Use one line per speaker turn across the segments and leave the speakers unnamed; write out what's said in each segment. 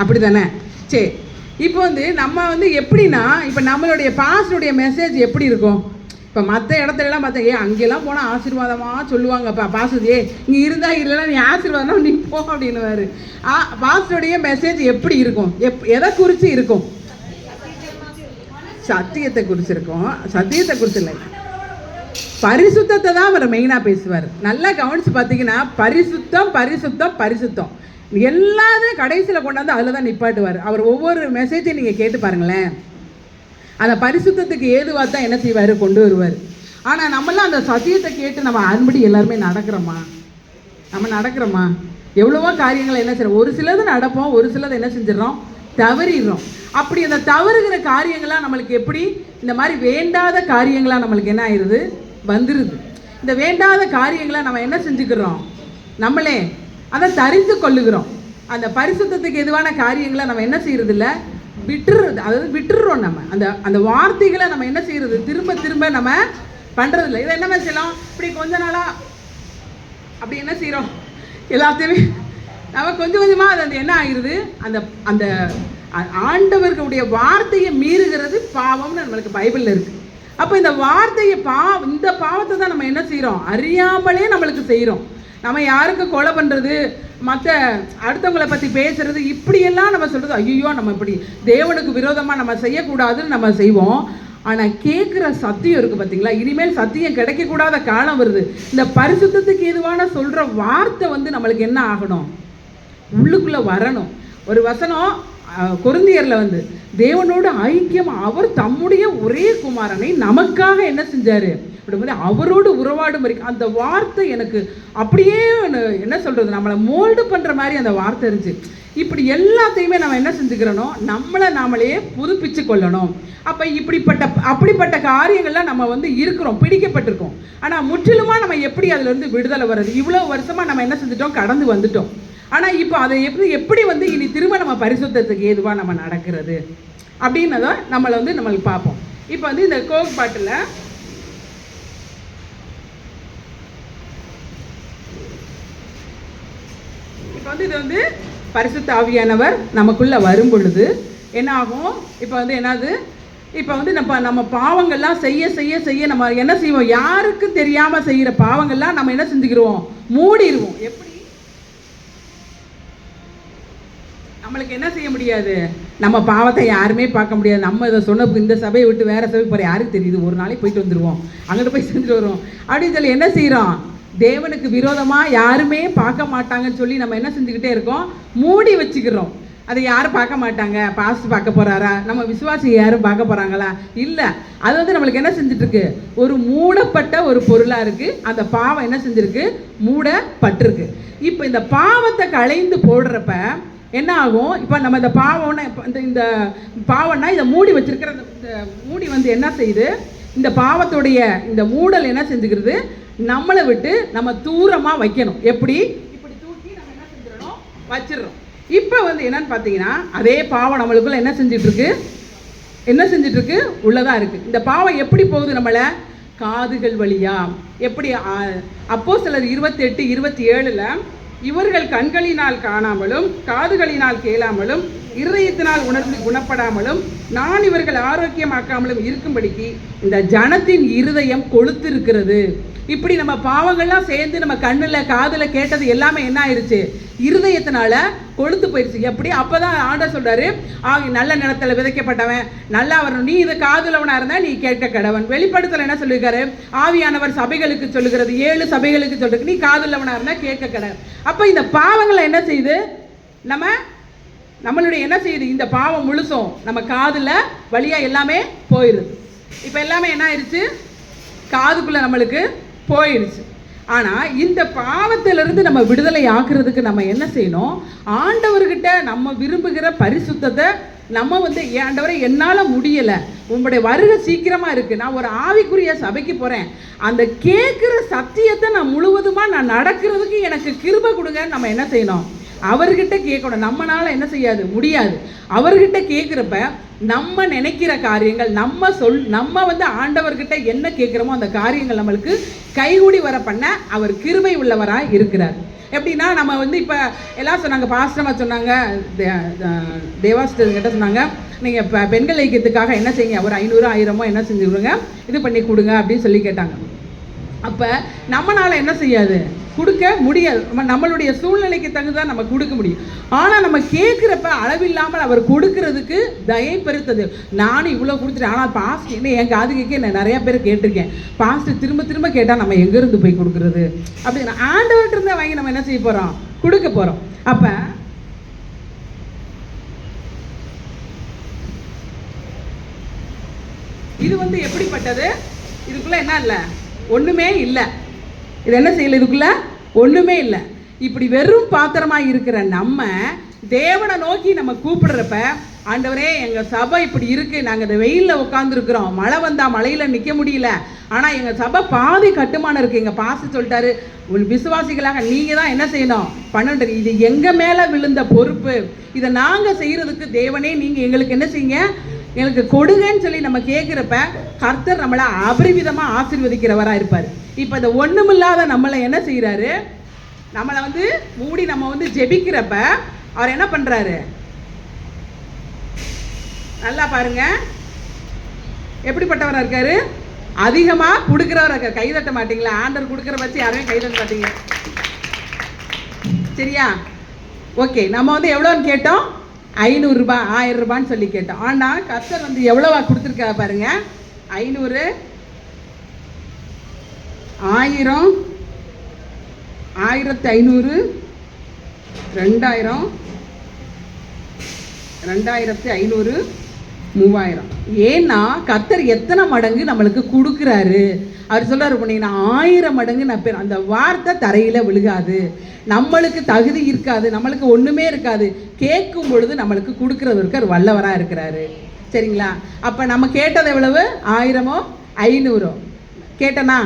அப்படி தானே? சரி, இப்போ வந்து நம்ம வந்து எப்படின்னா, இப்போ நம்மளுடைய பாஸ்டருடைய மெசேஜ் எப்படி இருக்கும்? இப்போ மற்ற இடத்துலலாம் பார்த்தா அங்கெல்லாம் போனால் ஆசீர்வாதமாக சொல்லுவாங்கப்பா பாஸ்டர், நீ இருந்தா இல்லைன்னா நீ ஆசீர்வாதம்னா நீ போ அப்படின்னுவாரு. பாஸ்டருடைய மெசேஜ் எப்படி இருக்கும்? எதை குறித்து இருக்கும்? சத்தியத்தை குறித்து இருக்கும். சத்தியத்தை குறித்து இல்லை, பரிசுத்தத்தை தான் அவர் மெயினாக பேசுவார். நல்லா கவனித்து பார்த்தீங்கன்னா பரிசுத்தம் பரிசுத்தம் பரிசுத்தம் எல்லாத்தையும் கடைசியில் கொண்டாந்து அதில் தான் நிப்பாட்டுவார். அவர் ஒவ்வொரு மெசேஜையும் நீங்கள் கேட்டு பாருங்களேன், அந்த பரிசுத்தத்துக்கு ஏதுவாக தான் என்ன செய்வார், கொண்டு வருவார். ஆனால் நம்மளாம் அந்த சத்தியத்தை கேட்டு நம்ம அன்படி எல்லாருமே நடக்கிறோமா? நம்ம நடக்கிறோமா? எவ்வளவோ காரியங்களை என்ன செய்யறோம், ஒரு சிலது நடப்போம், ஒரு சிலது என்ன செஞ்சிடறோம், தவறிடுறோம். அப்படி அந்த தவறுகிற காரியங்களாம் நம்மளுக்கு எப்படி இந்த மாதிரி வேண்டாத காரியங்களாக நம்மளுக்கு என்ன ஆயிடுது, வந்துடுது. இந்த வேண்டாத காரியங்களை நம்ம என்ன செஞ்சுக்கிறோம், நம்மளே அதை தரித்து கொள்ளுகிறோம். அந்த பரிசுத்தத்துக்கு எதுவான காரியங்களை நம்ம என்ன செய்யறது இல்லை, விட்டுறது. அதாவது விட்டுடுறோம். நம்ம அந்த அந்த வார்த்தைகளை நம்ம என்ன செய்யறது, திரும்ப திரும்ப நம்ம பண்ணுறது இல்லை. இதை என்ன செய்யலாம், இப்படி கொஞ்ச நாளாக அப்படி என்ன செய்கிறோம், எல்லாத்தையுமே நம்ம கொஞ்சம் கொஞ்சமாக அது அந்த என்ன ஆகிடுது, அந்த அந்த ஆண்டவர்களுடைய வார்த்தையை மீறுகிறது பாவம்னு நம்மளுக்கு பைபிளில் இருக்குது. அப்போ இந்த வார்த்தையை இந்த பாவத்தை தான் நம்ம என்ன செய்கிறோம், அறியாமலே நம்மளுக்கு செய்கிறோம். நம்ம யாருக்கு கொலை பண்ணுறது, மற்ற அடுத்தவங்களை பற்றி பேசுறது, இப்படியெல்லாம் நம்ம சொல்கிறது, ஐயோ நம்ம இப்படி தேவனுக்கு விரோதமாக நம்ம செய்யக்கூடாதுன்னு நம்ம செய்வோம். ஆனால் கேட்குற சத்தியம் இருக்குது பார்த்தீங்களா, இனிமேல் சத்தியம் கிடைக்கக்கூடாத காலம் வருது. இந்த பரிசுத்தத்துக்கு ஏதுவான சொல்கிற வார்த்தை வந்து நம்மளுக்கு என்ன ஆகணும், உள்ளுக்குள்ளே வரணும். ஒரு வசனம் கொரிந்தியரில் வந்து தேவனோட ஐக்கியம், அவர் தம்முடைய ஒரே குமாரனை நமக்காக என்ன செஞ்சார், அவரோடு உறவாடும் வரைக்கும் அந்த வார்த்தை எனக்கு அப்படியே என்ன சொல்கிறது, நம்மளை மோல்டு பண்ணுற மாதிரி அந்த வார்த்தை இருந்துச்சு. இப்படி எல்லாத்தையுமே நம்ம என்ன செஞ்சுக்கிறோம், நம்மளை நாமளே புதுப்பிச்சு கொள்ளணும். அப்போ அப்படிப்பட்ட காரியங்கள்லாம் நம்ம வந்து இருக்கிறோம், பிடிக்கப்பட்டிருக்கோம். ஆனால் முற்றிலுமாக நம்ம எப்படி அதிலேருந்து விடுதலை வர்றது, இவ்வளோ வருஷமாக நம்ம என்ன செஞ்சுட்டோம், கடந்து வந்துட்டோம். ஆனால் இப்போ அதை எப்படி வந்து இனி திரும்ப நம்ம பரிசுத்தத்துக்கு ஏதுவாக நம்ம நடக்கிறது அப்படின்னதான் நம்மளுக்கு பார்ப்போம். இப்போ வந்து இந்த கோக் பாட்டில் இப்போ வந்து இது வந்து பரிசுத்த ஆவியானவர் நமக்குள்ளே வரும் பொழுது என்ன ஆகும், இப்போ வந்து என்னது, இப்போ வந்து நம்ம பாவங்கள்லாம் செய்ய செய்ய செய்ய நம்ம என்ன செய்வோம், யாருக்கும் தெரியாமல் செய்கிற பாவங்கள்லாம் நம்ம என்ன செஞ்சுக்கிறோம், மூடிடுவோம். எப்படி நம்மளுக்கு என்ன செய்ய முடியாது, நம்ம பாவத்தை யாருமே பார்க்க முடியாது. நம்ம இதை சொன்ன இந்த சபையை விட்டு வேறு சபைக்கு போகிற யாருக்கு தெரியுது, ஒரு நாளைக்கு போயிட்டு வந்துடுவோம், அங்கிட்டு போய் செஞ்சுட்டு வருவோம் அப்படின்னு சொல்லி என்ன செய்கிறோம், தேவனுக்கு விரோதமாக யாருமே பார்க்க மாட்டாங்கன்னு சொல்லி நம்ம என்ன செஞ்சுக்கிட்டே இருக்கோம், மூடி வச்சுக்கிறோம். அதை யாரும் பார்க்க மாட்டாங்க, பாஸ்ட் பார்க்க போகிறாரா, நம்ம விசுவாசி யாரும் பார்க்க போகிறாங்களா, இல்லை. அது வந்து நம்மளுக்கு என்ன செஞ்சிட்ருக்கு, ஒரு மூடப்பட்ட ஒரு பொருளாக இருக்குது. அந்த பாவம் என்ன செஞ்சுருக்கு, மூடப்பட்டிருக்கு. இப்போ இந்த பாவத்தை களைந்து போடுறப்ப என்ன ஆகும், இப்போ நம்ம இந்த பாவம்னா இந்த பாவம்னா இதை மூடி வச்சிருக்கிற இந்த மூடி வந்து என்ன செய்யுது, இந்த பாவத்துடைய இந்த மூடல் என்ன செஞ்சுக்கிறது, நம்மளை விட்டு நம்ம தூரமாக வைக்கணும். எப்படி, இப்படி தூக்கி நம்ம என்ன செஞ்சிடணும், வச்சிடறோம். இப்போ வந்து என்னன்னு பார்த்தீங்கன்னா அதே பாவம் நம்மளுக்குள்ள என்ன செஞ்சிட்ருக்கு உள்ளதாக இருக்குது. இந்த பாவம் எப்படி போகுது, நம்மளை காதுகள் வழியா. எப்படி அப்போஸ்தலர் 28:27 இவர்கள் கண்களினால் காணாமலும் காதுகளினால் கேளாமலும் இருதயத்தினால் உணர்ந்து குணப்படாமலும் நான் இவர்கள் ஆரோக்கியமாக்காமலும் இருக்கும்படிக்கு இந்த ஜனத்தின் இருதயம் கொழுத்திருக்கிறது. இப்படி நம்ம பாவங்கள்லாம் சேர்ந்து நம்ம கண்ணில் காதில் கேட்டது எல்லாமே என்ன ஆயிடுச்சு, இருதயத்தினால கொழுத்து போயிடுச்சு. எப்படி, அப்போதான் ஆண்டவர் சொல்கிறாரு, நல்ல நிலத்தில் விதைக்கப்பட்டவன் நல்லா வரணும், நீ இது காதுலவனாக இருந்தால் நீ கேட்க கடவன். வெளிப்படுத்தல் என்ன சொல்லியிருக்காரு, ஆவியானவர் சபைகளுக்கு சொல்லுகிறது, 7 சபைகளுக்கு சொல்லிருக்கு, நீ காதுலவனாக இருந்தால் கேட்க கடவன். அப்போ இந்த பாவங்களை என்ன செய்யுது, நம்மளுடைய என்ன செய்யுது, இந்த பாவம் முழுசும் நம்ம காதில் வழியாக எல்லாமே போயிடுது. இப்போ எல்லாமே என்ன ஆயிடுச்சு, காதுக்குள்ளே நம்மளுக்கு போயிடுச்சு. ஆனால் இந்த பாவத்திலிருந்து நம்ம விடுதலை ஆக்குறதுக்கு நம்ம என்ன செய்யணும், ஆண்டவர்கிட்ட நம்ம விரும்புகிற பரிசுத்தத்தை நம்ம வந்து, ஆண்டவரை என்னால் முடியலை, உங்களுடைய வருகை சீக்கிரமாக இருக்குது, நான் ஒரு ஆவிக்குரிய சபைக்கு போகிறேன், அந்த கேட்குற சத்தியத்தை நான் முழுவதுமாக நான் நடக்கிறதுக்கு எனக்கு கிருபை கொடுங்கன்னு நம்ம என்ன செய்யணும், அவர்கிட்ட கேட்கணும். நம்மளால் என்ன செய்யாது, முடியாது. அவர்கிட்ட கேட்குறப்ப நம்ம நினைக்கிற காரியங்கள், நம்ம வந்து ஆண்டவர்கிட்ட என்ன கேட்குறோமோ அந்த காரியங்கள் நம்மளுக்கு கைகூடி வர பண்ண அவர் கிருபை உள்ளவராக இருக்கிறார். எப்படின்னா நம்ம வந்து இப்போ எல்லாம் சொன்னாங்க, பாஸ்டமாக சொன்னாங்க, தேவாஸ்டர் கிட்ட சொன்னாங்க, நீங்கள் இப்போ பெண்கள் ஐக்கியத்துக்காக என்ன செய்யுங்க, ஒரு 500 1000 என்ன செஞ்சு கொடுங்க, இது பண்ணி கொடுங்க அப்படின்னு சொல்லி கேட்டாங்க. அப்போ நம்மளால் என்ன செய்யாது, கொடுக்க முடியாது. நம்மளுடைய சூழ்நிலைக்கு தகுந்தான் நம்ம கொடுக்க முடியும். ஆனால் நம்ம கேட்குறப்ப அளவில்லாமல் அவர் கொடுக்கறதுக்கு தயை பெருத்தது. நானும் இவ்வளோ கொடுத்துட்டேன், ஆனால் பாஸ்ட் என்ன என் காது கேட்க நான் நிறையா பேர் கேட்டிருக்கேன், பாஸ்ட் திரும்ப திரும்ப கேட்டால் நம்ம எங்கேருந்து போய் கொடுக்குறது அப்படின்னா ஆண்டவர்கிட்ட இருந்தால் வாங்கி நம்ம என்ன செய்ய போகிறோம், கொடுக்க போகிறோம். அப்போ இது வந்து எப்படிப்பட்டது, இதுக்குள்ளே என்ன இல்லை, ஒன்றுமே இல்லை. இது என்ன செய்யல, இதுக்குள்ள ஒன்றுமே இல்லை. இப்படி வெறும் பாத்திரமாக இருக்கிற நம்ம தேவனை நோக்கி நம்ம கூப்பிடுறப்ப, ஆண்டவரே எங்கள் சபை இப்படி இருக்குது, நாங்கள் இந்த வெயிலில் உட்காந்துருக்குறோம், மழை வந்தால் மழையில் நிற்க முடியல, ஆனால் எங்கள் சபை பாதி கட்டுமானம் இருக்குது, எங்கள் பாஸ்டர் சொல்லிட்டாரு, விசுவாசிகளாக நீங்கள் தான் என்ன செய்யணும் பண்ணணும், இது எங்கள் மேலே விழுந்த பொறுப்பு, இதை நாங்கள் செய்கிறதுக்கு தேவனே நீங்கள் எங்களுக்கு என்ன செய்யுங்க, எங்களுக்கு கொடுங்கன்னு சொல்லி நம்ம கேட்குறப்ப கர்த்தர் நம்மளை அபரிவிதமாக ஆசீர்வதிக்கிறவராக இருப்பார். இப்போ இந்த ஒன்றுமில்லாத நம்மளை என்ன செய்கிறாரு, நம்மளை வந்து மூடி நம்ம வந்து ஜெபிக்கிறப்ப அவர் என்ன பண்ணுறாரு, நல்லா பாருங்க எப்படிப்பட்டவராக இருக்காரு, அதிகமாக கொடுக்குறவராக இருக்கார். கைதட்ட மாட்டீங்களா, ஆண்டவர் கொடுக்குற வச்சு யாருமே கைதட்ட மாட்டீங்க, சரியா? ஓகே, நம்ம வந்து எவ்வளோன்னு கேட்டோம், 500 ரூபாய் 1000 ரூபான்னு சொல்லி கேட்டோம். ஆனால் கர்த்தர் வந்து எவ்வளோவா கொடுத்துருக்கா பாருங்க, 500 1000 1500 2000 2500 3000. ஏன்னா கர்த்தர் எத்தனை மடங்கு நம்மளுக்கு கொடுக்குறாரு. அவர் சொல்றாரு, பண்ணிங்கன்னா 1000 மடங்கு நான் பேர், அந்த வார்த்தை தரையில் விழுகாது, நம்மளுக்கு தகுதி இருக்காது, நம்மளுக்கு ஒன்றுமே இருக்காது, கேட்கும் பொழுது நம்மளுக்கு கொடுக்குறதற்கு அவர் வல்லவராக இருக்கிறாரு, சரிங்களா? அப்போ நம்ம கேட்டது எவ்வளவு, 1000 500 கேட்டனா,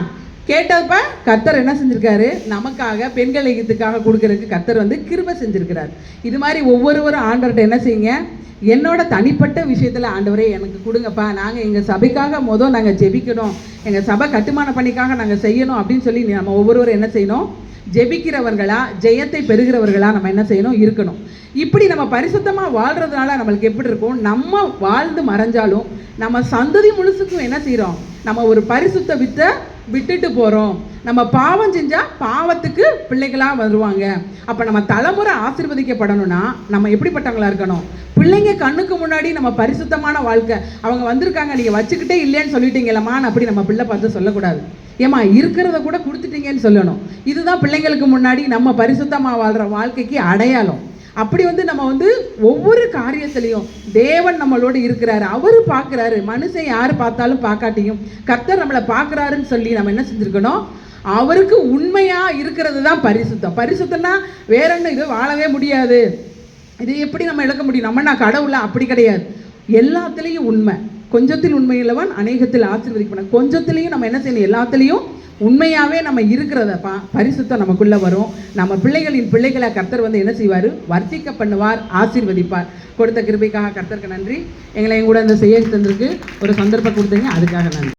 கேட்டப்ப கர்த்தர் என்ன செஞ்சிருக்காரு, நமக்காக பெண்கள் ஐக்கியத்துக்காக கொடுக்கறதுக்கு கர்த்தர் வந்து கிருபை செஞ்சிருக்கிறார். இது மாதிரி ஒவ்வொருவரும் ஆண்டவர்கிட்ட என்ன செய்யுங்க, என்னோட தனிப்பட்ட விஷயத்தில் ஆண்டவரே எனக்கு கொடுங்கப்பா, நாங்கள் எங்கள் சபைக்காக நாங்கள் ஜெபிக்கணும், எங்கள் சபை கட்டுமான பணிக்காக நாங்கள் செய்யணும் அப்படின்னு சொல்லி நம்ம ஒவ்வொருவரும் என்ன செய்யணும், ஜெபிக்கிறவர்களா ஜெயத்தை பெறுகிறவர்களா நம்ம என்ன செய்யணும், இருக்கணும். இப்படி நம்ம பரிசுத்தமாக வாழ்கிறதுனால நம்மளுக்கு எப்படி இருக்கும், நம்ம வாழ்ந்து மறைஞ்சாலும் நம்ம சந்ததி முழுசுக்கும் என்ன செய்கிறோம், நம்ம ஒரு பரிசுத்த விட்டுட்டு போகிறோம். நம்ம பாவம் செஞ்சால் பாவத்துக்கு பிள்ளைகளாக வருவாங்க. அப்போ நம்ம தலைமுறை ஆசீர்வதிக்கப்படணும்னா நம்ம எப்படிப்பட்டவங்களா இருக்கணும், பிள்ளைங்க கண்ணுக்கு முன்னாடி நம்ம பரிசுத்தமான வாழ்க்கை, அவங்க வந்திருக்காங்க நீங்கள் வச்சுக்கிட்டே இல்லைன்னு சொல்லிட்டீங்களம்மான்னு அப்படி நம்ம பிள்ளை பார்த்து சொல்லக்கூடாது, ஏமா இருக்கிறத கூட கொடுத்துட்டீங்கன்னு சொல்லணும். இதுதான் பிள்ளைங்களுக்கு முன்னாடி நம்ம பரிசுத்தமாக வாழ்கிற வாழ்க்கைக்கு அடையாளம். அப்படி வந்து நம்ம வந்து ஒவ்வொரு காரியத்திலையும் தேவன் நம்மளோடு இருக்கிறாரு, அவர் பார்க்குறாரு, மனுஷன் யார் பார்த்தாலும் பார்க்காட்டியும் கர்த்தர் நம்மளை பார்க்குறாருன்னு சொல்லி நம்ம என்ன செஞ்சுருக்கணும், அவருக்கு உண்மையாக இருக்கிறது தான் பரிசுத்தம். பரிசுத்தம்னா வேற ஒன்று, இது வாழவே முடியாது, இது எப்படி நம்ம இழக்க முடியும், நம்ம நான் கடவுள, அப்படி கிடையாது. எல்லாத்துலேயும் உண்மை, கொஞ்சத்தில் உண்மையுள்ளவன் அநேகத்தில் ஆசீர்வதிக்கப்படும். கொஞ்சத்துலேயும் நம்ம என்ன செய்யணும், எல்லாத்துலேயும் உண்மையாகவே நம்ம இருக்கிறத பரிசுத்தம் நமக்குள்ளே வரும். நம்ம பிள்ளைகளின் பிள்ளைகளை கர்த்தர் வந்து என்ன செய்வார், வர்த்திக்க பண்ணுவார், ஆசீர்வதிப்பார். கொடுத்த கிருபைக்காக கர்த்தருக்கு நன்றி. எங்களை எங்கூட இந்த செய்ய தந்திருக்கு ஒரு சந்தர்ப்பம் கொடுத்தீங்க, அதுக்காக நன்றி.